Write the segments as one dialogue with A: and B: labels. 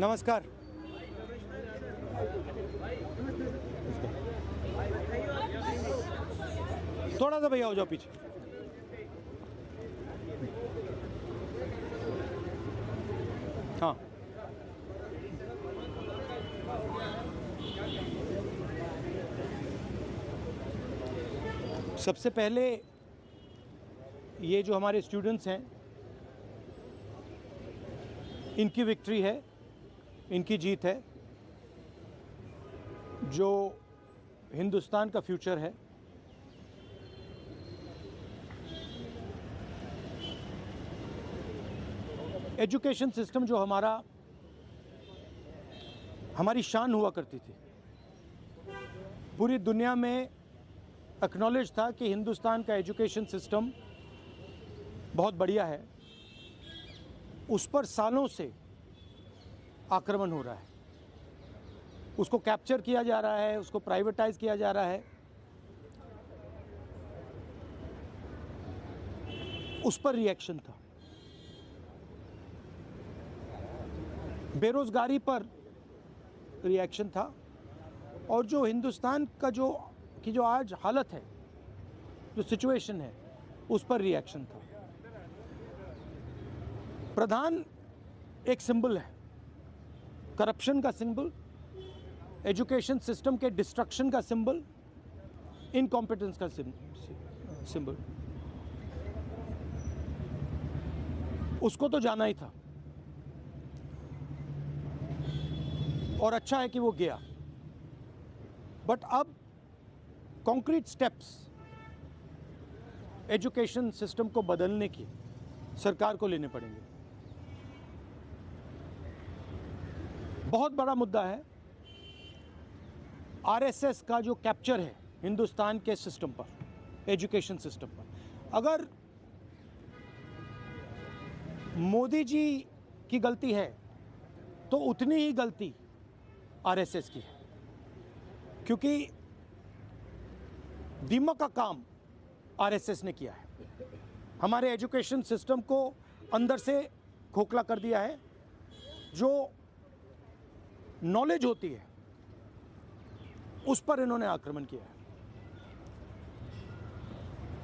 A: नमस्कार। थोड़ा सा भैया हो जाओ पीछे। हाँ, सबसे पहले ये जो हमारे स्टूडेंट्स हैं, इनकी विक्ट्री है, इनकी जीत है। जो हिंदुस्तान का फ्यूचर है, एजुकेशन सिस्टम जो हमारी शान हुआ करती थी, पूरी दुनिया में एक्नॉलेज था कि हिंदुस्तान का एजुकेशन सिस्टम बहुत बढ़िया है। उस पर सालों से आक्रमण हो रहा है, उसको कैप्चर किया जा रहा है, उसको प्राइवेटाइज किया जा रहा है, उस पर रिएक्शन था। बेरोजगारी पर रिएक्शन था, और जो हिंदुस्तान का जो आज हालत है, जो सिचुएशन है, उस पर रिएक्शन था। प्रधान एक सिंबल है, करप्शन का सिंबल, एजुकेशन सिस्टम के डिस्ट्रक्शन का सिंबल, इनकॉम्पिटेंस का सिंबल। उसको तो जाना ही था, और अच्छा है कि वो गया। बट अब कॉन्क्रीट स्टेप्स एजुकेशन सिस्टम को बदलने की सरकार को लेने पड़ेंगे। बहुत बड़ा मुद्दा है आरएसएस का जो कैप्चर है हिंदुस्तान के सिस्टम पर, एजुकेशन सिस्टम पर। अगर मोदी जी की गलती है तो उतनी ही गलती आरएसएस की है, क्योंकि दीमक का काम आरएसएस ने किया है। हमारे एजुकेशन सिस्टम को अंदर से खोखला कर दिया है। जो नॉलेज होती है उस पर इन्होंने आक्रमण किया है।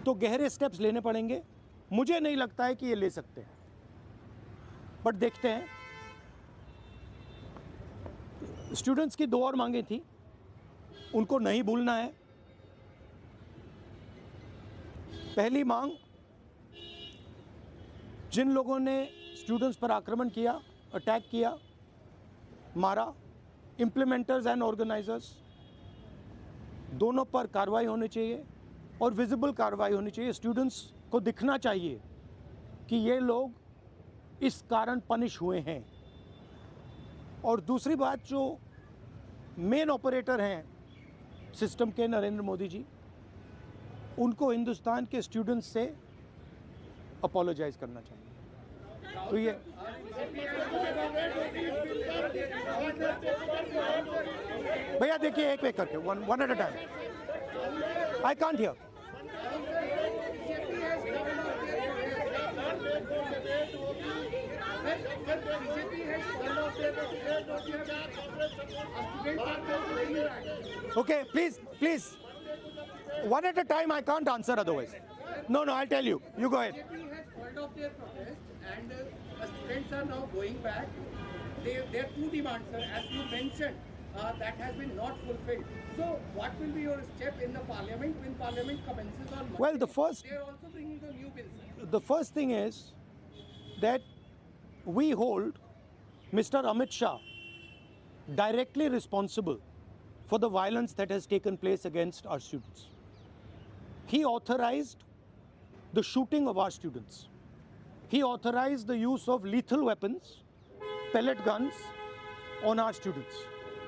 A: तो गहरे स्टेप्स लेने पड़ेंगे। मुझे नहीं लगता है कि ये ले सकते हैं, बट देखते हैं। स्टूडेंट्स की 2 और मांगें थी, उनको नहीं भूलना है। पहली मांग, जिन लोगों ने स्टूडेंट्स पर आक्रमण किया, अटैक किया, मारा, इम्प्लीमेंटर्स एंड ऑर्गेनाइजर्स, दोनों पर कार्रवाई होनी चाहिए, और विजिबल कार्रवाई होनी चाहिए। स्टूडेंट्स को दिखना चाहिए कि ये लोग इस कारण पनिश हुए हैं। और दूसरी बात, जो मेन ऑपरेटर हैं सिस्टम के, नरेंद्र मोदी जी, उनको हिंदुस्तान के स्टूडेंट्स से अपोलोजाइज करना चाहिए। तो ये भैया देखिए, एक करके, one at a time. I can't hear. Okay, please, one at a time. I can't answer otherwise. No, I'll tell you. You go ahead.
B: BJP has called off their protest, and students are now going back. There are 2 demands, sir, as you mentioned, that has been not fulfilled. So, what will be your step in the parliament when parliament commences on Monday?
A: Well,
B: they are also bringing the new bill, sir.
A: The first thing is that we hold Mr. Amit Shah directly responsible for the violence that has taken place against our students. He authorized the shooting of our students. He authorized the use of lethal weapons, pellet guns, on our students.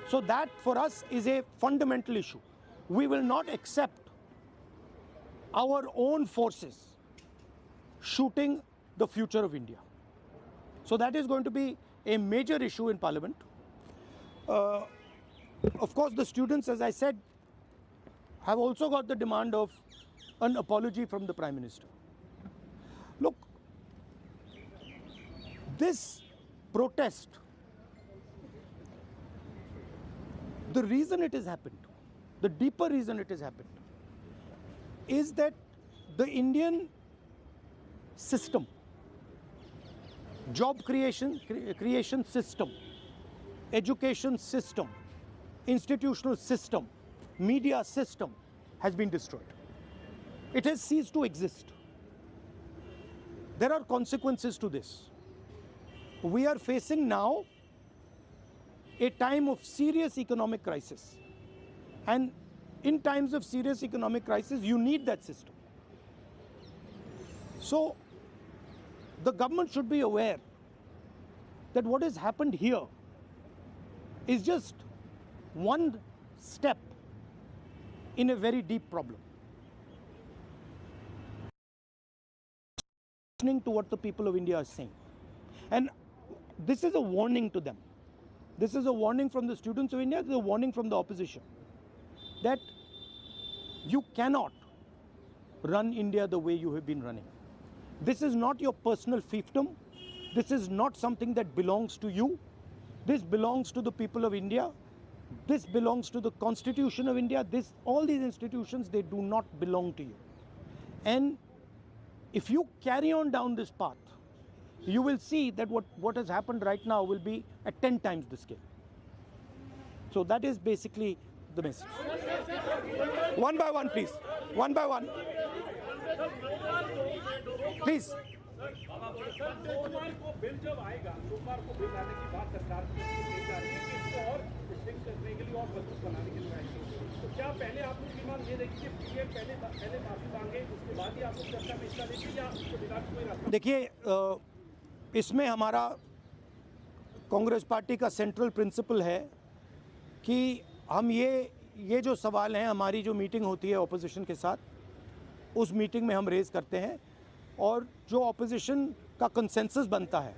A: So that for us is a fundamental issue. We will not accept our own forces shooting the future of India. So that is going to be a major issue in Parliament. Of course, the students, as I said, have also got the demand of an apology from the Prime Minister. Look, this protest The reason it has happened, the deeper reason it has happened, is that the Indian system, job creation system, education system, institutional system, media system has been destroyed. It has ceased to exist. There are consequences to this. We are facing now a time of serious economic crisis. And in times of serious economic crisis, you need that system. So the government should be aware that what has happened here is just one step in a very deep problem. Listening to what the people of India are saying. And this is a warning to them. This is a warning from the students of India, this is a warning from the opposition, that you cannot run India the way you have been running. This is not your personal fiefdom. This is not something that belongs to you. This belongs to the people of India. This belongs to the Constitution of India. All these institutions, they do not belong to you. And if you carry on down this path, you will see that what has happened right now will be at 10 times the scale. So that is basically the message. One by one, please. One by one. Please.
C: सोमवार को bill जब आएगा, सोमवार को bill आने की बात सरकार की की जा रही है कि इसको और स्ट्रिक्ट करने के लिए और मजबूत बनाने के लिए आएगी। तो क्या पहले आप लोग की मांग ये रहेगी कि पीएम पहले माफी मांगे, उसके बाद ही आप लोग चर्चा में हिस्सा लेंगे या उसको बिगाड़ कोई रास्ता?
A: देखिए, इसमें हमारा कांग्रेस पार्टी का सेंट्रल प्रिंसिपल है कि हम ये जो सवाल हैं, हमारी जो मीटिंग होती है ऑपोजिशन के साथ, उस मीटिंग में हम रेज करते हैं और जो ऑपोजिशन का कंसेंसस बनता है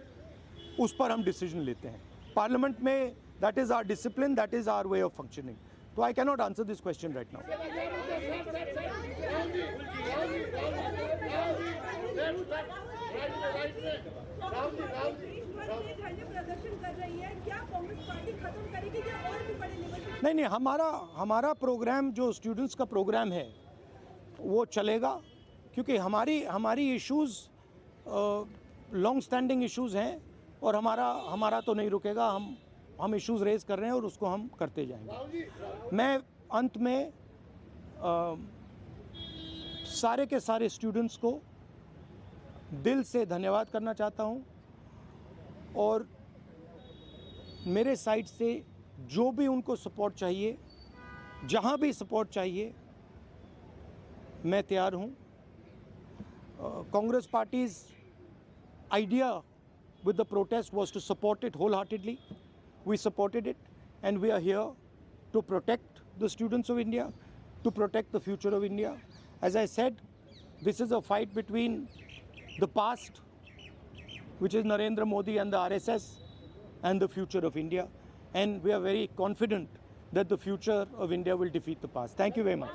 A: उस पर हम डिसीजन लेते हैं पार्लियामेंट में. That is our discipline, that is our way of functioning. तो I cannot answer this question right now. नहीं, हमारा प्रोग्राम जो स्टूडेंट्स का प्रोग्राम है वो चलेगा, क्योंकि हमारी इश्यूज़ लॉन्ग स्टैंडिंग इश्यूज़ हैं और हमारा तो नहीं रुकेगा. हम इश्यूज़ रेज़ कर रहे हैं और उसको हम करते जाएंगे. मैं अंत में सारे के सारे स्टूडेंट्स को दिल से धन्यवाद करना चाहता हूं और मेरे साइड से जो भी उनको सपोर्ट चाहिए, जहां भी सपोर्ट चाहिए, मैं तैयार हूं. Congress Party's idea with the protest was to support it wholeheartedly. We supported it, and we are here to protect the students of India, to protect the future of India. As I said, this is a fight between the past, which is Narendra Modi and the RSS, and the future of India. And we are very confident that the future of India will defeat the past. Thank you very much.